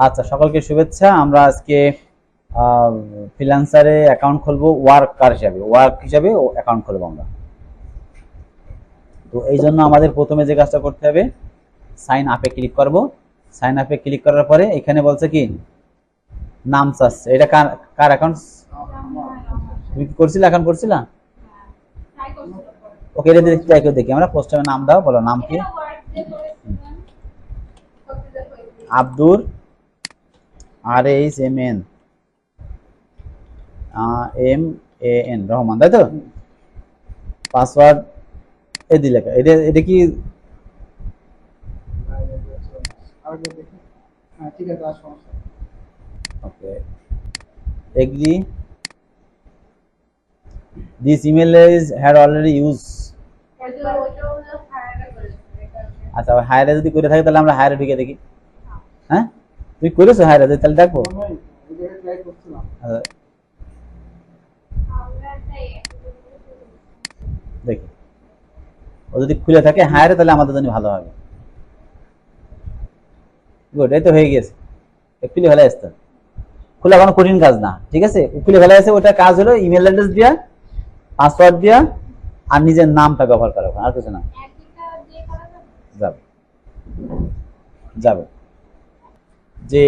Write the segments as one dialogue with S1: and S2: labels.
S1: আচ্ছা, সকলকে শুভেচ্ছা। আমরা আজকে ফ্রিল্যান্সারে অ্যাকাউন্ট খুলবো, ওয়ার্ক হিসাবে অ্যাকাউন্ট খুলবো আমরা। তো এই জন্য আমাদের প্রথমে যে কাজটা করতে হবে, সাইন আপে ক্লিক করব। সাইন আপে ক্লিক করার পরে এখানে বলছে কি নাম চাচ্ছে। এটা কার কার অ্যাকাউন্ট? তুমি কি করছিলে, অ্যাকাউন্ট করছিলা? ওকে, এটা দেখি আমরা। পোস্টে নাম দাও, বলো নাম কি? আব্দুর, RHMN MAN রহমান, তাই তো? পাসওয়ার্ড এই দিলে, এটা কি okay agree this email is had already use. আচ্ছা, হায়ারে যদি করে থাকে তাহলে আমরা হায়ারে ঢুকে দেখি। হ্যাঁ, তুই করেছো হায়ারে? তাহলে দেখবো। দেখি ও যদি খুলে থাকে হায়ারে, তাহলে আমাদের জন্য ভালো হবে। গুড, এই তো হয়ে গেছে। খুলে ফেলে আসতো, খুলে কোনো কঠিন কাজ না, ঠিক আছে? খুলে ফেলে আছে। ওটা কাজ হলো ইমেল অ্যাড্রেস দিয়া, পাসওয়ার্ড দিয়া, আর নিজের নামটা ব্যবহার করা, আর কিছু না। যাবে যাবে যে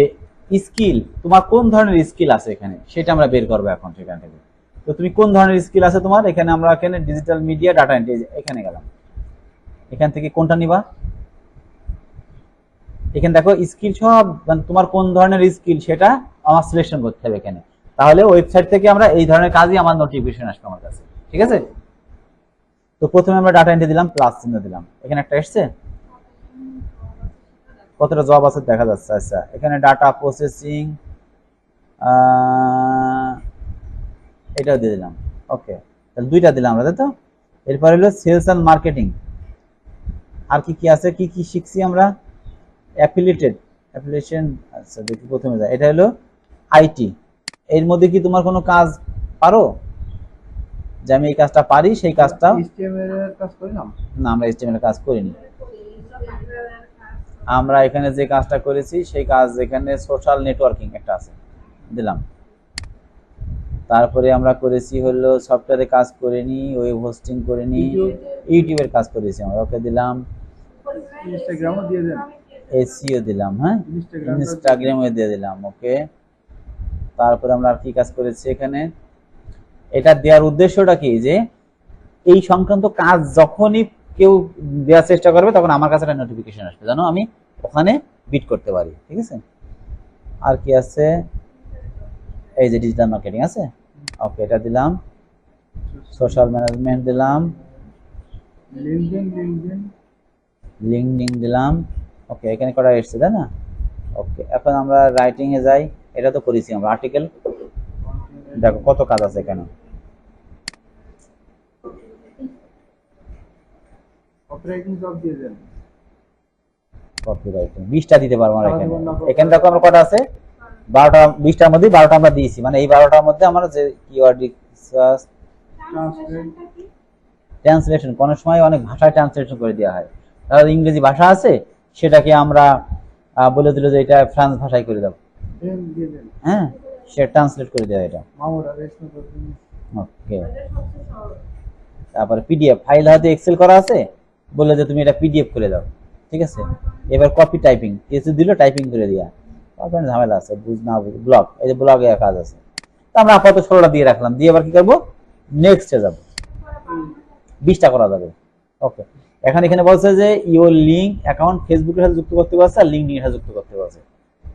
S1: স্কিল, তোমার কোন ধরনের স্কিল আছে এখানে, সেটা আমরা বের করবো এখন সেখান থেকে। তো তুমি কোন ধরনের স্কিল আছে তোমার এখানে? আমরা এখানে ডিজিটাল মিডিয়া, ডাটা এন্ট্রি, এখানে গেলাম। এখান থেকে কোনটা নিবা? এখানে দেখো স্কিল সব, তোমার কোন ধরনের স্কিল সেটা আমার সিলেকশন করতে হবে এখানে। তাহলে ওয়েবসাইট থেকে আমরা এই ধরনের কাজই আমার নোটিফিকেশন আসবে আমার কাছে, ঠিক আছে? তো প্রথমে আমরা ডাটা এন্ট্রি দিলাম, প্লাস চিহ্ন দিলাম। এখানে একটা এসছে, কতটা জব আছে দেখা যাচ্ছে। আচ্ছা, এখানে ডাটা প্রসেসিং এটাও দিয়ে দিলাম। ওকে, তাহলে দুইটা দিলাম আমরা, তাই তো? এরপর হলো সেলস এন্ড মার্কেটিং। আর কি কি আছে, কি কি শিখছি আমরা? অ্যাফিলিয়েশন। আচ্ছা দেখি, প্রথমে যায় এটা হলো আইটি। এর মধ্যে কি তোমার কোনো কাজ পারো, যে আমি এই কাজটা পারি, সেই কাজটা? না, আমরা HTML এর কাজ করিনি। আমরা এখানে যে কাজটা করেছি সেই কাজ, এখানে সোশ্যাল নেটওয়ার্কিং একটা আছে, দিলাম। তারপরে আমরা করেছি হলো সফটওয়্যারে কাজ করিনি, ওয়েব হোস্টিং করিনি, ইউটিউবের কাজ করেছি আমরা। ওকে দিলাম। ইনস্টাগ্রামও দিয়ে দেন, এসইও দিলাম। হ্যাঁ, ইনস্টাগ্রামে দিয়ে দিলাম। ওকে, তারপরে আমরা আর কি কাজ করেছি এখানে? এটা দেওয়ার উদ্দেশ্যটা কি, যে এই সংক্রান্ত কাজ যখনই কেউ দেওয়ার চেষ্টা করবে তখন আমার কাছে একটা নোটিফিকেশন আসবে, জানো, আমি ওখানে বিট করতে পারি, ঠিক আছে? আর কি আছে? এই যে ডিজিটাল মার্কেটিং আছে। ওকে, এটা দিলাম। সোশ্যাল ম্যানেজমেন্ট দিলাম, লিঙ্কডিন দিলাম। ওকে, এখানে করা এসছে, তাই না? ওকে, এখন আমরা রাইটিং এ যাই। এটা তো করেছি আমরা, আর্টিকেল। দেখো কত কাজ আছে এখানে। কপিরাইটিং 20টা দিতে পারবো আমরা এখানে। এখানে দেখো আমরা কটা আছে, 12টা। 20টার মধ্যে 12টা আমরা দিয়েছি, মানে এই 12টার মধ্যে আমরা যে কিওয়ার্ড ট্রান্সলেশন, কোন সময় অনেক ভাষায় ট্রান্সলেশন করে দেওয়া হয়। তাহলে ইংরেজি ভাষা আছে, সেটাকে আমরা বলে দিল যে এটা ফ্রান্স ভাষায় করে দাও, হ্যাঁ, সে ট্রান্সলেট করে দেওয়া এটা। ওকে, তারপরে পিডিএফ ফাইল হয়তো এক্সেল করা আছে, বলে যে তুমি এটা পিডিএফ করে দাও, ঠিক আছে? এবার কপি টাইপিং কিছু দিল, টাইপিং করে দিয়া, ঝামেলা আছে, বুঝ না বুঝ। ব্লগ, এই যে ব্লগে কাজ আছে। তো আমরা আপাতত 16টা দিয়ে রাখলাম। দিয়ে এবার কি করবো, নেক্সটে যাব। 20টা করা যাবে। ওকে, এখন এখানে বলছে যে ইওর লিঙ্ক অ্যাকাউন্ট ফেসবুকের সাথে যুক্ত করতে বলছে, আর লিঙ্কডিন এর সাথে যুক্ত করতে বলছে।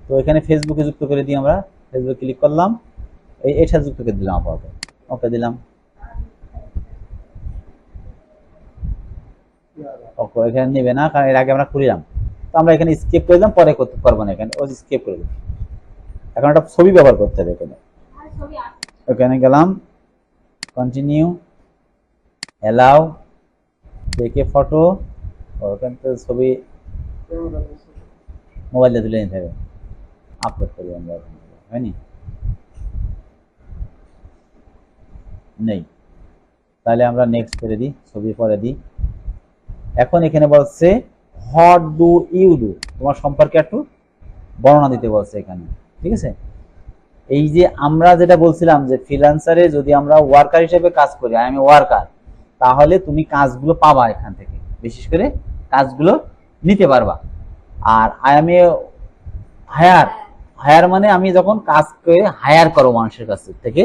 S1: তো এখানে ফেসবুকে যুক্ত করে দিই আমরা। ফেসবুক ক্লিক করলাম, এর সাথে যুক্ত করে দিলাম আপাতত। ওকে দিলাম। ওকে, এখানে নেবে না, কারণ এর আগে আমরা খুলিলাম। তো আমরা এখানে স্কেপ করে দিলাম, পরে করতে পারবো না, এখানে ওই স্কেপ করে দিলাম। এখন একটা ছবি ব্যবহার করতে হবে এখানে। ওখানে গেলাম, কন্টিনিউ, অ্যালাউ, দেখে ফটো। ওখান থেকে ছবি মোবাইলে তুলে নিতে হবে, আপলোড করি আমরা। হয়নি, নেই, তাহলে আমরা নেক্সট করে দিই, ছবি পরে দিই। এখন এখানে বলছে হোয়াট ডু ইউ ডু, তোমার সম্পর্কে একটু বর্ণনা দিতে বলছে এখানে, ঠিক আছে। এই যে আমরা যেটা বলছিলাম যে ফ্রিল্যান্সারে যদি আমরা ওয়ার্কার হিসেবে কাজ করি, আই এম এ ওয়ার্কার, তাহলে তুমি কাজগুলো পাবা এখান থেকে, বিশেষ করে কাজগুলো নিতে পারবা। আর I am a hirer, hirer মানে আমি যখন কাজ করে হায়ার করো মানুষের কাছ থেকে,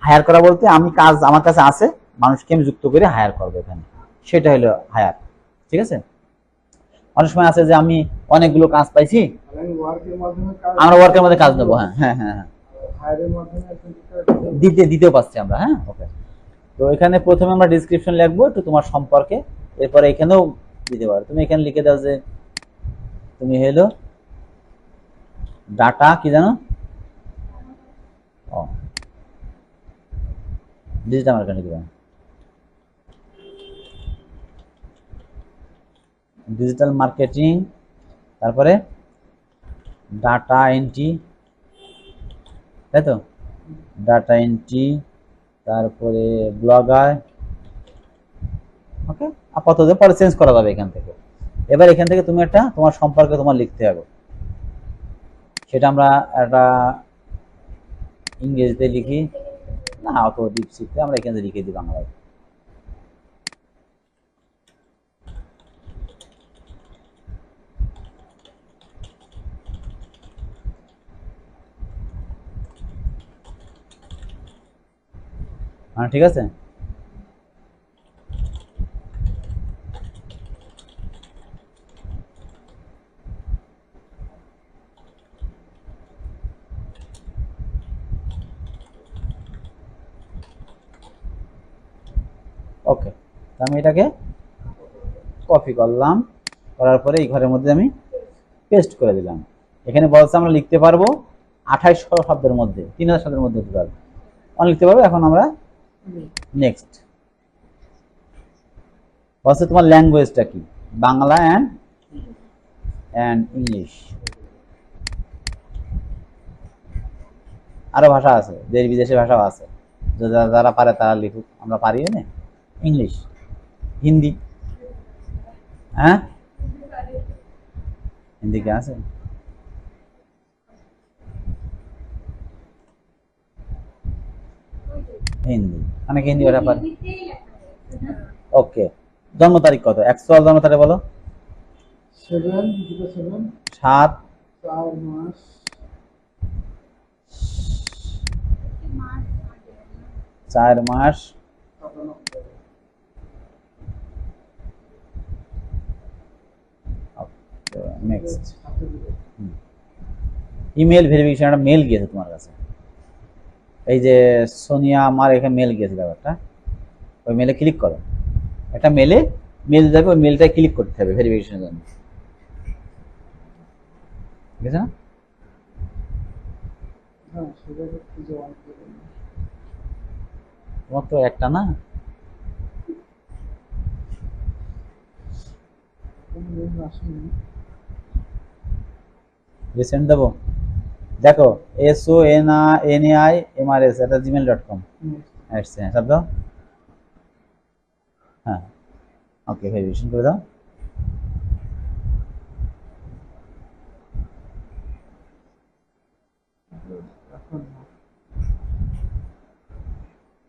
S1: হায়ার করা বলতে আমি কাজ আমার কাছে আছে, মানুষকে আমি যুক্ত করে হায়ার করবো এখানে, সেটা হলো হায়ার, ঠিক আছে। অনেক সময় আছে যে আমি অনেকগুলো কাজ পাইছি, আমরা ওয়ার্কের মধ্যে কাজ নেবো, হ্যাঁ হ্যাঁ হ্যাঁ দিতেও পাচ্ছি আমরা, হ্যাঁ ওকে। তো এখানে প্রথমে আমরা ডিসক্রিপশন লিখবো একটু তোমার সম্পর্কে, এরপরে এখানেও দিতে পারো। তুমি এখানে লিখে দাও যে তুমি হলো ডাটা কি জানো, ও ডিজিটাল মার্কেটিং, ডিজিটাল মার্কেটিং, তারপরে ডাটা এন্ট্রি, তাই তো, ডাটা এন্ট্রি, তারপরে ব্লগার, ওকে। আপাতত পরে চেঞ্জ করা যাবে এখান থেকে। এবার এখান থেকে তুমি একটা তোমার সম্পর্কে তোমার লিখতে হবে, সেটা আমরা একটা ইংরেজিতে লিখি না, অত ডিপ শিখতে আমরা এখান থেকে লিখে দিই বাংলায়। ঠিক আছে, ওকে। আমি এটাকে কপি করলাম, করার পরে এই ঘরের মধ্যে আমি পেস্ট করে দিলাম। এখানে বলছে আমরা লিখতে পারবো 2800 শব্দের মধ্যে, 3000 শব্দের মধ্যে লিখতে পারবো, লিখতে পারবো। এখন আমরা নেক্সট বলছে তোমার ল্যাঙ্গুয়েজটা কি, বাংলা অ্যান্ড ইংলিশ, আরো ভাষা আছে, দেশ বিদেশের ভাষাও আছে, যারা পারে তারা লিখুক, আমরা পারি না। ইংলিশ, হিন্দি, হ্যাঁ হিন্দি কি আছে, হিন্দি, অনেকে হিন্দি ভাষা পারে, ওকে। জন্ম তারিখ কত, অ্যাকচুয়াল জন্ম তারিখ বলো, 7 4 মাস নেক্সট। ইমেল ভেরিফিকেশন, একটা মেল গিয়েছে তোমার কাছে, এই যে সোনিয়া আমার এখানে মেল গিয়েছে ব্যাপারটা, ওই মেলে ক্লিক করো, একটা মেল যাবে, ওই মেলটায় ক্লিক করতে হবে ভেরিফিকেশনের জন্য, ঠিক আছে না? তোমার তো একটা না, রিসেন্ট দেবো, দেখো SONAIMRS@gmail.com, আসছে, হ্যাঁ সব দাও, হ্যাঁ ওকে, ভেরিফিকেশন করে দাও।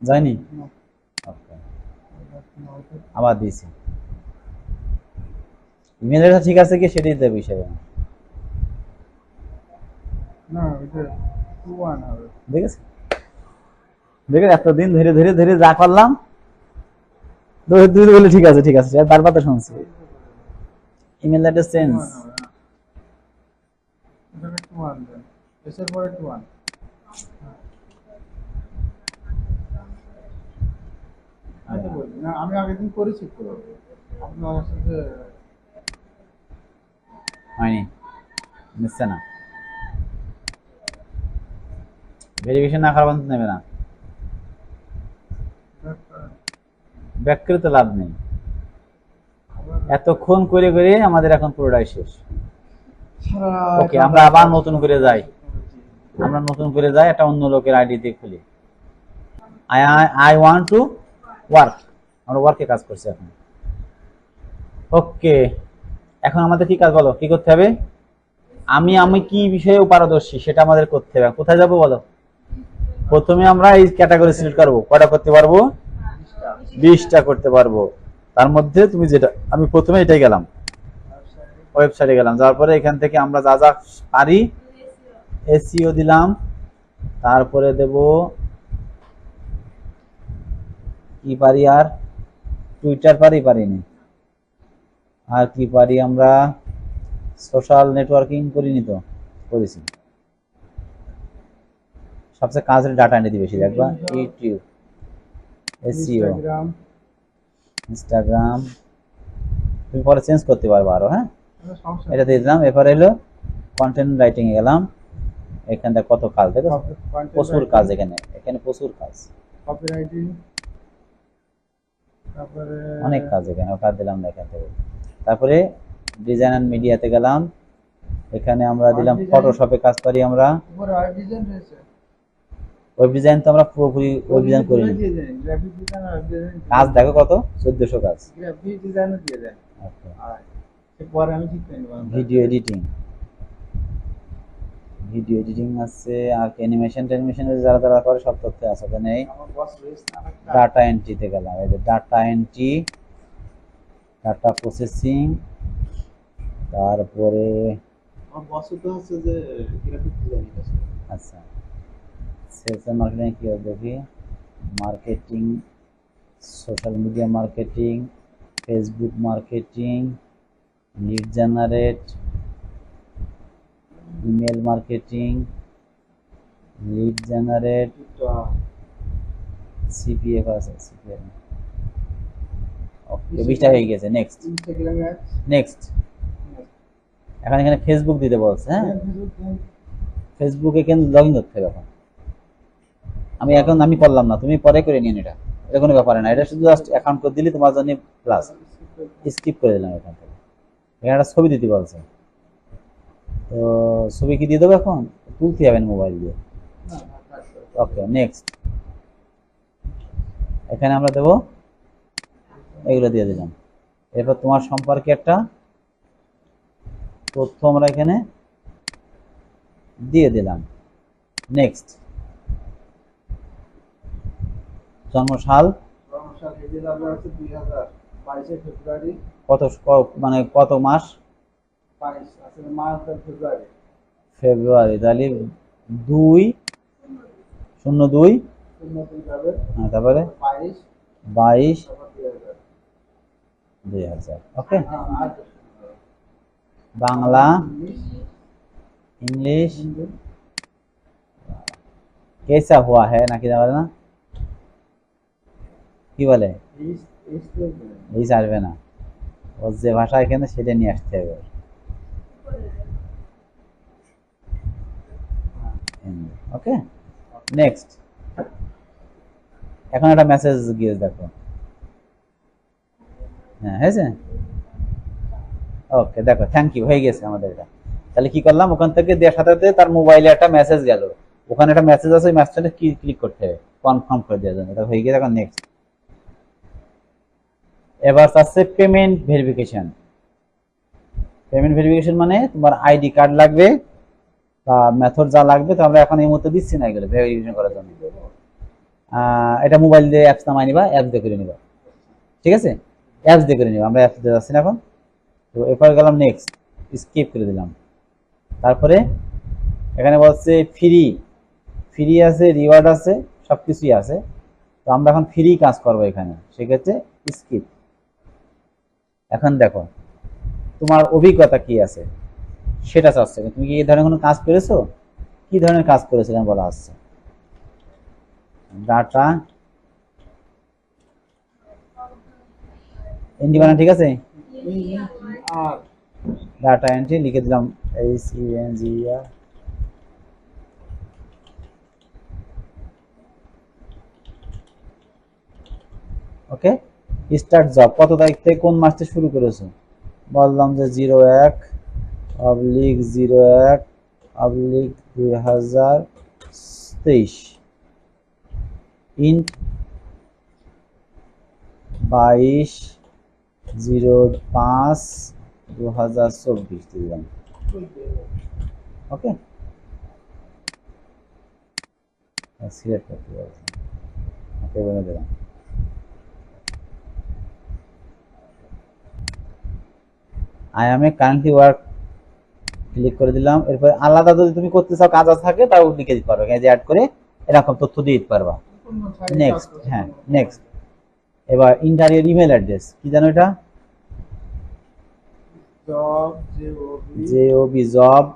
S1: যায়নি, ওকে আবার দিয়েছি, ইমেল অ্যাড্রেস ঠিক আছে কি সেটাই দেবে বিষয় না, দেখেছি দেখে এতদিন ধরে ধরে ধরে যা করলাম, তুই বলে ঠিক আছে ঠিক আছে, বারবার তো শুনছি ইমেল অ্যাড্রেস চেঞ্জ,
S2: আমি আগের দিন করেছি,
S1: হয়নি, নিচ্ছে না, ভেরিফিকেশন না করা পর্যন্ত নেবে না, ব্যাক করে তো লাভ নেই, এতক্ষণ করে করে আমাদের এখন পুরোটাই শেষ। ওকে, আমরা আবার নতুন করে যাই, একটা অন্য লোকের আইডি দিয়ে খুলি, আই ওয়ান্ট টু ওয়ার্ক, আমরা ওয়ার্কে কাজ করছি এখন। ওকে, এখন আমাদের কি কাজ বলো, কি করতে হবে, আমি কি বিষয়ে পারদর্শী সেটা আমাদের করতে হবে। কোথায় যাব বলো? প্রথমে আমরা এই ক্যাটাগরি সিলেক্ট করব। কয়টা করতে পারবো? 20টা করতে পারবো। তার মধ্যে তুমি যেটা, আমি প্রথমে এটাই গেলাম, ওয়েবসাইটে গেলাম, যাওয়ার পরে এখান থেকে আমরা যা যা পারি এসইও দিলাম, তারপরে দেব কি পারি, আর টুইটার পারিনি, আর কি পারি আমরা, সোশ্যাল নেটওয়ার্কিং করিনি তো, করেছি। সবচেয়ে কাজের ডাটা এনে দিবে বেশি দেখবা, ইউটিউব, এসইও, ইনস্টাগ্রাম, তুমি পরে চেঞ্জ করতে পারবে আরো। হ্যাঁ, এটা দিয়ে দিলাম। এরপরে হলো কন্টেন্ট রাইটিং এ গেলাম, এখানটা কত কাজ দেখো, প্রচুর কাজ, এখানে প্রচুর কাজ, কপিরাইটিং, তারপরে অনেক কাজ, এখানে কাজ দিলাম না এখান থেকে। তারপরে ডিজাইন এন্ড মিডিয়াতে গেলাম, এখানে আমরা দিলাম ফটোশপে কাজ পারি আমরা। ওয়েব ডিজাইন তো আমরা পুরোপুরি ওয়েব ডিজাইন করি না, কাজ দেখো কত, 1400 কাজ। গ্রাফিক ডিজাইনও দিয়ে দেন, আর পরে আমি ঠিক করে নেব। ভিডিও এডিটিং আছে, আর অ্যানিমেশনের যারা যারা করে সব তথ্য আছে ওখানে। ডাটা এন্ট্রিতে গেলাম, এই যে ডাটা এন্ট্রি, ডাটা প্রসেসিং, তারপরে আমার বস তো হচ্ছে যে গ্রাফিক ডিজাইনিং আছে। আচ্ছা, সেলস এন্ড মার্কেটিং কি হবে দেখি, marketing, social media marketing, Facebook marketing, lead generate, email marketing, lead generate, CPF আছে, সিপিএফ। ওকে, 20টা হয়ে গেছে। নেক্সট এখন এখানে ফেসবুক দিতে বলছে। হ্যাঁ, ফেসবুকে কেন লগইন করতে হবে এখন, আমি করলাম না, তুমি পরে করে নিন, এটা কোনো ব্যাপার না, এটা শুধু জাস্ট অ্যাকাউন্ট করে দিলে তোমার জন্য প্লাস। স্কিপ করে দিলাম এখান থেকে। এখানে একটা ছবি দিতে বলছে, তো ছবি কি দিয়ে দেবো এখন, তুলতে হবে মোবাইল দিয়ে। ওকে, নেক্সট। এখানে আমরা দেবো, এগুলো দিয়ে দিলাম। এরপর তোমার সম্পর্কে একটা তথ্য আমরা এখানে দিয়ে দিলাম। নেক্সট, জন্মসাল কত, মানে কত মাস, ফেব্রুয়ারি, তাহলে 2/02, তারপরে 22/2000। ওকে, বাংলা, इंग्लिश, कैसा हुआ है নাকি বলে না, কি বলে, এই আসবে না, ওর যে ভাষা এখানে সেটা নিয়ে আসতে হবে। ওকে, নেক্সট। এখন একটা মেসেজ গিয়ে দেখো, হ্যাঁ হয়েছে। ওকে, দেখো, থ্যাংক ইউ হয়ে গেছে আমাদের এটা। তাহলে কি করলাম, ওখান থেকে দেওয়ার সাথে সাথে তার মোবাইলে একটা মেসেজ গেল, ওখানে একটা মেসেজ আছে, ওই মেসেজটা ক্লিক করতে হবে কনফার্ম করে দেওয়ার জন্য। এটা হয়ে গেছে। এখন নেক্সট। এবার আছে পেমেন্ট ভেরিফিকেশন। পেমেন্ট ভেরিফিকেশন মানে তোমার আইডি কার্ড লাগবে বা মেথড যা লাগবে, তো আমরা এখন এই মুহূর্তে দিচ্ছি না এগুলো ভেরিফিকেশন করার জন্য। এটা মোবাইল দিয়ে অ্যাপস নামাই নিবা, অ্যাপস দিয়ে করে নিবা, ঠিক আছে, অ্যাপস দিয়ে করে নিবা, আমরা অ্যাপস দিয়ে যাচ্ছি না এখন। তো এরপর গেলাম নেক্সট, স্কিপ করে দিলাম। তারপরে এখানে বলছে ফ্রি আছে, রিওয়ার্ড আছে, সব কিছুই আছে। তো আমরা এখন ফ্রি কাজ করবো এখানে, সেক্ষেত্রে স্কিপ। এখন দেখো তোমার অভিজ্ঞতা কি আছে সেটা চাচ্ছে, তুমি কি এই ধরনের কোনো কাজ করেছো, কি ধরনের কাজ করেছো এখানে বলা হচ্ছে। ডাটা এন্ট্রি বানান, ঠিক আছে, ডাটা এন্ট্রি লিখে দিলাম, HENGR। ওকে, স্টার্ট জব, কত তারিখ থেকে কোন মাস থেকে শুরু করেছো, বললাম যে 01/01/2023, ইন্ট 22/05/2024 দিলাম। ওকে, সিলেক্ট করতে পারছি, ওকে বলে দিলাম। I am A currently work click করে দিলাম। এরপর আলাদা যদি তুমি করতে চাও কাজ থাকে তাও লিখে দিতে পারবে, এই যে অ্যাড করে এরকম তথ্য দিয়ে দিতে পারবা। নেক্সট, হ্যাঁ নেক্সট। এবার ইন্টারিয়র ইমেল অ্যাড্রেস কি জানো এটা? job job gift rewards rewards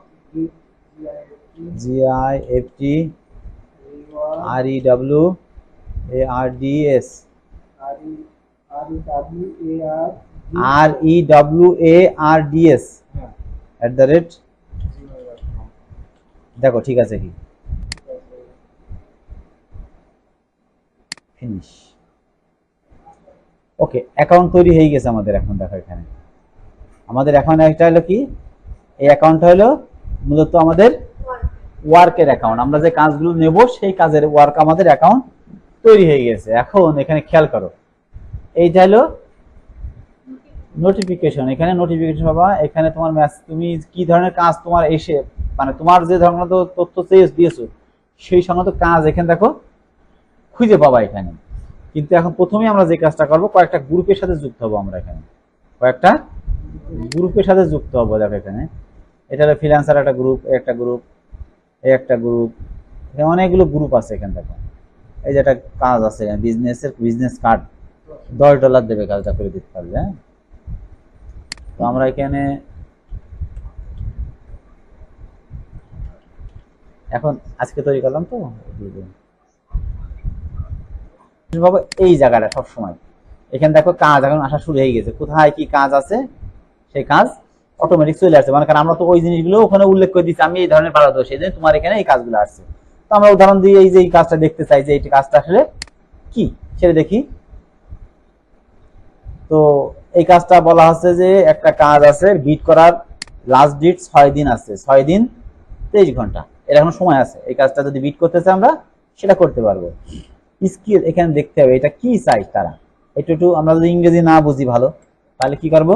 S1: দেখো ঠিক আছে কি, ফিনিশ। ওকে, অ্যাকাউন্ট তৈরি হয়ে গেছে আমাদের। এখন দেখো এখানে আমাদের এখন একটা হলো কি, এই অ্যাকাউন্টটা হলো মূলত আমাদের ওয়ার্কের অ্যাকাউন্ট। আমরা যে কাজগুলো নেব সেই কাজের ওয়ার্ক আমাদের অ্যাকাউন্ট তৈরি হয়ে গেছে। এখন এখানে খেয়াল করো, এইটা হলো নোটিফিকেশন। এখানে নোটিফিকেশন পাবা। এখানে তোমার তুমি কি ধরনের কাজ তোমার এসে, মানে তোমার যে ধরনের তথ্য দিয়েছো সেই সংক্রান্ত কাজ এখানে দেখো খুঁজে পাবা এখানে। কিন্তু এখন প্রথমে আমরা যে কাজটা করবো, কয়েকটা গ্রুপের সাথে যুক্ত হবো। আমরা এখানে কয়েকটা গ্রুপের সাথে যুক্ত হবো। দেখো এখানে এটা হলো ফ্রিল্যান্সার একটা গ্রুপ, একটা গ্রুপ, একটা গ্রুপ, এখানে অনেকগুলো গ্রুপ আছে। এখানে দেখো এই যে একটা কাজ আছে বিজনেস কার্ড, $10 দেবে কাজটা করে দিতে পারবে। হ্যাঁ, তো আমরা এখানে এখন আজকে তৈরি করলাম। তো এই জায়গাটা সবসময় এখানে দেখো কাজ এখন আসা শুরু হয়ে গেছে। কোথায় কি কাজ আছে সেই কাজ অটোমেটিক চলে আসছে, মানে কারণ আমরা তো ওই জিনিসগুলো ওখানে উল্লেখ করে দিচ্ছি, আমি এই ধরনের পারদর্শী, সেই জন্য তোমার এখানে এই কাজগুলো আসছে। তো আমরা উদাহরণ দিয়ে এই যে এই কাজটা দেখতে চাই যে এই কাজটা আসলে কি সেটা দেখি। তো এই কাজটা বলা হচ্ছে যে একটা কাজ আছে বিট করার, লাস্ট ডেট 6 দিন আছে, 6 দিন 23 ঘন্টা, এর এখনো সময় আছে। এই কাজটা যদি বিট করতে চাই আমরা সেটা করতে পারবো। স্কিল এখানে দেখতে হবে এটা কি চাই তারা। একটু আমরা যদি ইংরেজি না বুঝি ভালো, তাহলে কি করব,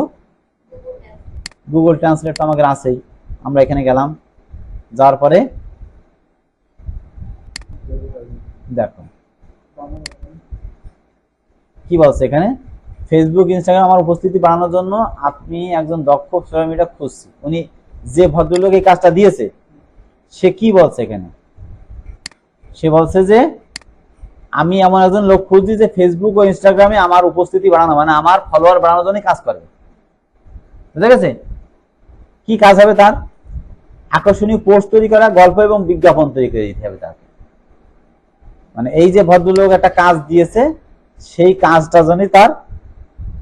S1: গুগল ট্রান্সলেট তো আমাদের আছেই। আমরা এখানে গেলাম, যাওয়ার পরে দেখো কি বলছে এখানে, ফেসবুক ইনস্টাগ্রাম আমার উপস্থিতি বাড়ানোর জন্য আপনি একজন দক্ষ সোশ্যাল মিডিয়া খুঁজছি। উনি যে ভদ্রলোক এই কাজটা দিয়েছে সে কি বলছে এখানে, সে বলছে যে আমি এমন একজন লোক খুঁজছি যে ফেসবুক ও ইনস্টাগ্রামে আমার উপস্থিতি বাড়ানো, মানে আমার ফলোয়ার বাড়ানোর জন্য কাজ করে। বুঝা গেছে? কি কাজ হবে তার? আকর্ষণীয় পোস্ট তৈরি করা, গল্প এবং বিজ্ঞাপন তৈরি করে দিতে হবে তার। মানে এই যে ভদ্রলোক একটা কাজ দিয়েছে সেই কাজটা জানি তার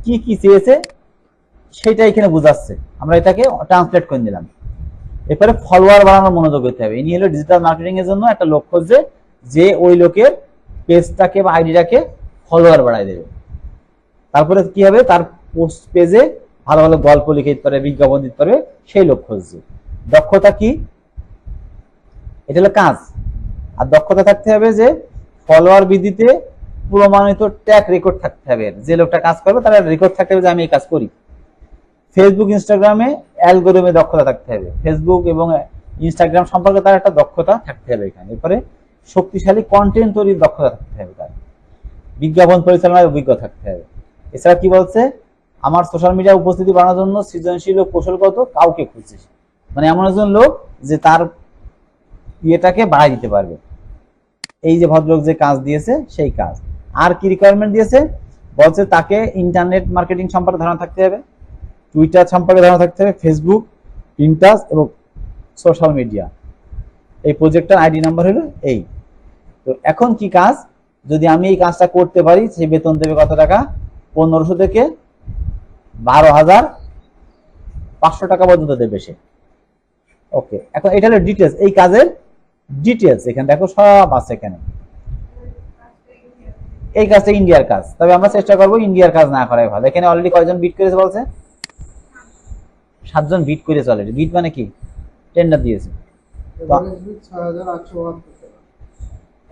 S1: কি কি চেয়েছে সেটা এখানে বুঝাচ্ছে। আমরা এটাকে ট্রান্সলেট করে দিলাম। এরপরে ফলোয়ার বাড়ানোর মনোযোগ দিতে হবে। ইনি হলো ডিজিটাল মার্কেটিং এর জন্য একটা লক্ষ্য যে ওই লোকের পেজটাকে বা আইডিটাকে ফলোয়ার বাড়ায় দেবে। তারপরে কি হবে, তার পোস্ট পেজে ভালো ভালো গল্প লিখে দিতে পারে, বিজ্ঞাপন দিতে পারে, সেই লক্ষ্য হচ্ছে। দক্ষতা কি, এটা হলো কাজ। আর দক্ষতা থাকতে হবে যে ফলোয়ার বৃদ্ধিতে প্রমাণিত ট্র্যাক রেকর্ড থাকতে হবে। যে লোকটা কাজ করবে তার রেকর্ড থাকতে হবে যে আমি এই কাজ করি। ফেসবুক ইনস্টাগ্রামে অ্যালগরিদমে দক্ষতা থাকতে হবে। ফেসবুক এবং ইনস্টাগ্রাম সম্পর্কে তার একটা দক্ষতা থাকতে হবে এখানে। এরপরে শক্তিশালী কন্টেন্ট তৈরির দক্ষতা থাকতে হবে তার। বিজ্ঞাপন পরিচালনায় অভিজ্ঞ থাকতে হবে। এছাড়া কি বলছে, আমার সোশ্যাল মিডিয়া উপস্থিতি বাড়ানোর জন্য সৃজনশীল ও কৌশলগত কাউকে খুঁজছে। মানে এমন একজন লোক যে তার ইয়েটাকে বাড়াই দিতে পারবে। এই যে ভদ্রলোক যে কাজ দিয়েছে সেই কাজ। আর কি রিকোয়ারমেন্ট দিয়েছে, বলছে তাকে ইন্টারনেট মার্কেটিং সম্পর্কে ধারণা থাকতে হবে, টুইটার সম্পর্কে ধারণা থাকতে হবে, ফেসবুক, পিন্টারেস্ট এবং সোশ্যাল মিডিয়া। এই প্রজেক্টটার আইডি নাম্বার হলো এই। তো এখন কি কাজ, যদি আমি এই কাজটা করতে পারি সেই বেতন দেবে কত টাকা, 1500 থেকে 12,500 টাকা পর্যন্ত দেবে সে। ওকে, এখন এটা হলো ডিটেলস, এই কাজের ডিটেলস এখানে দেখো সব আছে এখানে। এই কাজটা ইন্ডিয়ার কাজ, তবে আমরা চেষ্টা করবো ইন্ডিয়ার কাজ না করাই ভালো। এখানে অলরেডি কয়জন বিট করেছে বলছে, 7 জন বিট করেছে অলরেডি। বিট মানে কি, টেন্ডার দিয়েছে।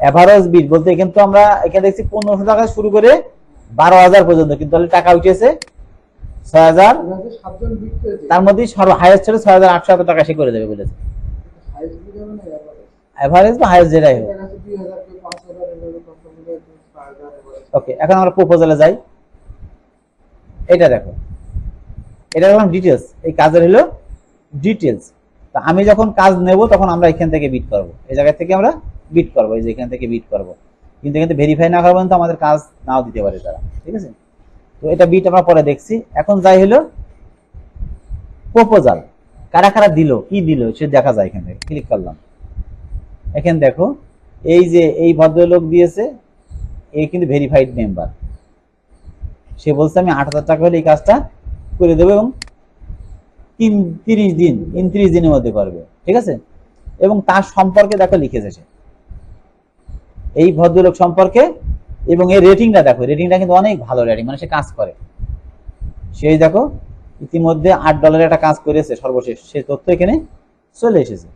S1: এভারেজ বিট বলতে কিন্তু আমরা এখানে দেখছি 1500 টাকা শুরু করে 12,000 পর্যন্ত, কিন্তু টাকা উঠেছে 6,000। তার মধ্যে হাইয়েস্ট ছিল 6,800 টাকা সে করে দেবে বলেছে। এভারেজ বা হাইয়েস্ট যেটাই হোক। ওকে, এখন আমরা প্রপোজালে যাই। এটা দেখো, এটা হলো ডিটেলস, এই কাজের হলো ডিটেলস। তো আমি যখন কাজ নেব তখন আমরা এখান থেকে বিট করব, এই জায়গা থেকে আমরা বিট করব, এই যে এখান থেকে বিট করব, কিন্তু এখানে ভেরিফাই না করা পর্যন্ত আমাদের কাজ নাও দিতে পারে তারা, ঠিক আছে। তো এটা বিট আমরা পরে দেখছি। এখন যাই হলো প্রপোজাল, কারা কারা দিল, কি দিল সে দেখা যায়। এখান থেকে ক্লিক করলাম, এখানে দেখো এই যে এই ভদ্রলোক দিয়েছে, এই কিন্তু ভেরিফাইড মেম্বার। সে বলছে আমি ৮,০০০ টাকা হলে এই কাজটা করে দেবো এবং ৩৯ দিনের মধ্যে করবে, ঠিক আছে। এবং তার সম্পর্কে দেখো লিখেছে সে, এই ভদ্রলোক সম্পর্কে, এবং এই রেটিংটা দেখো, রেটিংটা কিন্তু অনেক ভালো রেটিং, মানে সে কাজ করে। সেই দেখো ইতিমধ্যে $৮ একটা কাজ করেছে সর্বশেষ, সে তথ্য এখানে চলে এসেছে।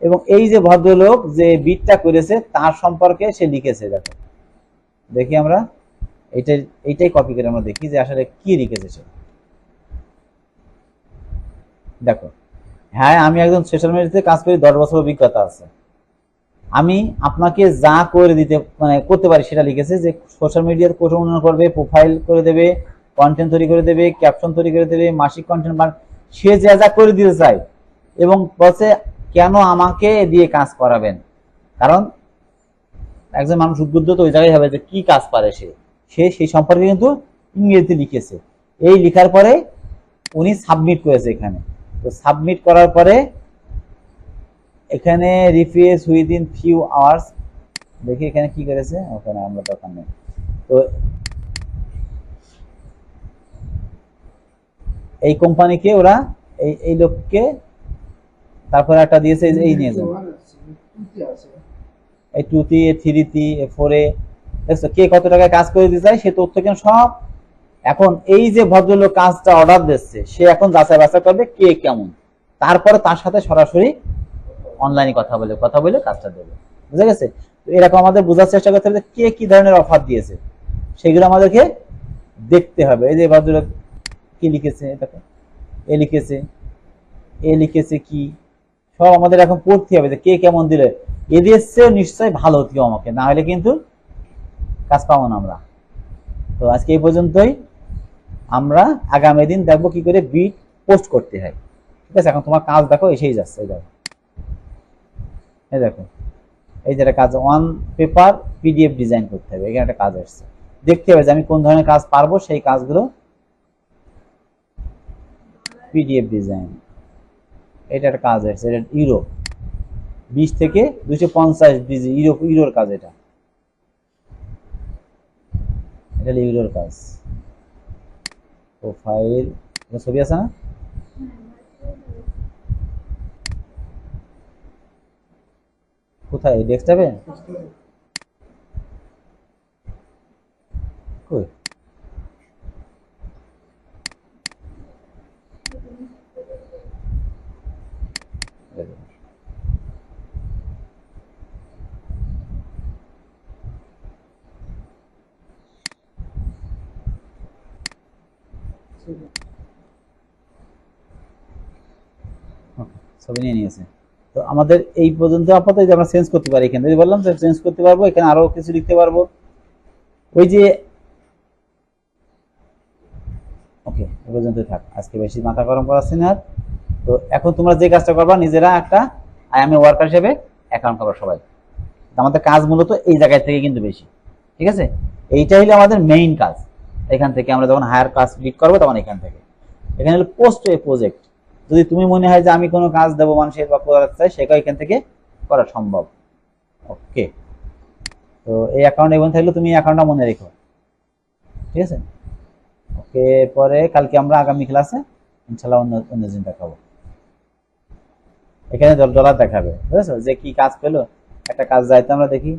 S1: এবং এই যে ভদ্রলোক যে বিটটা করেছে তার সম্পর্কে সে লিখেছে, দেখো দেখি আমরা এইটাই কপি করে আমরা দেখি যে আসলে কি লিখেছে সে। দেখো, হ্যাঁ আমি একজন সোশ্যাল মিডিয়াতে কাজ করি, 10 বছর অভিজ্ঞতা আছে। আমি আপনাকে যা করে দিতে মানে করতে পারি সেটা লিখেছে, যে সোশ্যাল মিডিয়ার কোড উন্নয়ন করবে, প্রোফাইল করে দেবে, কন্টেন্ট তৈরি করে দেবে, ক্যাপশন তৈরি করে দেবে, মাসিক কন্টেন্ট সে যা যা করে দিতে চায়। এবং বলছে কেন আমাকে দিয়ে কাজ করাবেন, কারণ একজন মানুষ উদ্বুদ্ধ তো ওই জায়গায় হবে যে কি কাজ পারে সে সেই সম্পর্কে কিন্তু ইংরেজিতে লিখেছে। এই লেখার পরে উনি সাবমিট করেছে এখানে। তো সাবমিট করার পরে এখানে রিফ্রেশ উইদিন ফিউ আওয়ার্স, দেখি এখানে কি করেছে, ওখানে আমরা দরকার নেই। তো এই কোম্পানিকে ওরা এই লোককে তারপরে একটা দিয়েছে, এই নিয়ে যান, এই 2 3 4 দেখছো কে কত টাকায় কাজ করে দিতে চায় সে তথ্য কেন সব। এখন এই যে ভদ্রলোক কাজটা অর্ডার দিচ্ছে, সে এখন যাচাই বাছাই করবে কে কেমন, তারপরে তার সাথে সরাসরি অনলাইনে কথা বলে কাজটা দেবে, বুঝা গেছে। তো এরকম আমাদের বোঝার চেষ্টা করতে হবে কে কি ধরনের অফার দিয়েছে, সেগুলো আমাদেরকে দেখতে হবে। এই যে ভদ্রলোক কি লিখেছে, দেখো এ লিখেছে কি, সব আমাদের এখন পড়তে হবে যে কে কেমন দিলে। এদের চেয়ে নিশ্চয়ই ভালো হতে আমাকে, না হলে কিন্তু কাজ পাবো না আমরা। তো আজকে এই পর্যন্তই, আমরা আগামী দিন দেখবো কি করে বিট পোস্ট করতে হয়, ঠিক আছে। এখন তোমার কাজ দেখো এসেই যাচ্ছে, এই দেখো এই যে একটা কাজ, ওয়ান পেপার পিডিএফ ডিজাইন করতে হবে, এখানে একটা কাজ আসছে। দেখতে হবে যে আমি কোন ধরনের কাজ পারবো, সেই কাজগুলো পিডিএফ ডিজাইন, এটা একটা কাজ আসছে, এটা ইউরো 20 থেকে 250 ডিজি ইউরোর কাজ, এটা ইউরোর কাজ। প্রোফাইল ছবি আছে না, কোথায় ডেস্কটপে, কই ছবি নিয়ে নিয়েছে। তো আমাদের এই পর্যন্ত আপাতত যে আমরা চেঞ্জ করতে পারি, এখানে যদি বললাম যে চেঞ্জ করতে পারবো, এখানে আরো কিছু লিখতে পারবো। ওই যে ওকে, এই পর্যন্তই থাক, আজকে বেশি মাথা গরম করাচ্ছি না। তো এখন তোমরা যে কাজটা করবা, নিজেরা একটা আইএমএ ওয়ার্কার হিসেবে অ্যাকাউন্ট করো সবাই। আমাদের কাজ মূলত এই জায়গায় থেকে কিন্তু বেশি, ঠিক আছে। এইটাই হলো আমাদের মেইন কাজ। এখান থেকে আমরা যখন হায়ার কাজ লিড করবো তখন এখান থেকে, এখানে হলো পোস্ট এ প্রজেক্ট। যদি তুমি মনে হয় যে আমি কোনো কাজ দেবো মানুষের বা করাতে চাই, সেটা এখান থেকে করা সম্ভব। ওকে, তো এই অ্যাকাউন্ট এবং থাকলে তুমি অ্যাকাউন্টটা মনে রেখো, ঠিক আছে। ওকে, পরে কালকে আমরা আগামী ক্লাসে ইনশাল্লাহ অন্য দিন দেখাবো। এখানে ডলার দেখাবে, বুঝেছো যে কি কাজ পেলো। একটা কাজ যাইতে আমরা দেখি,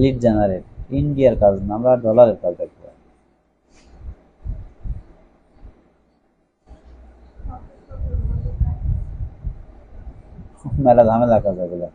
S1: লিড জেনারেট, ইন্ডিয়ার কাজ না, আমরা ডলারের কাজ দেখবো। মেলা ঝামেলা কাজ এগুলো।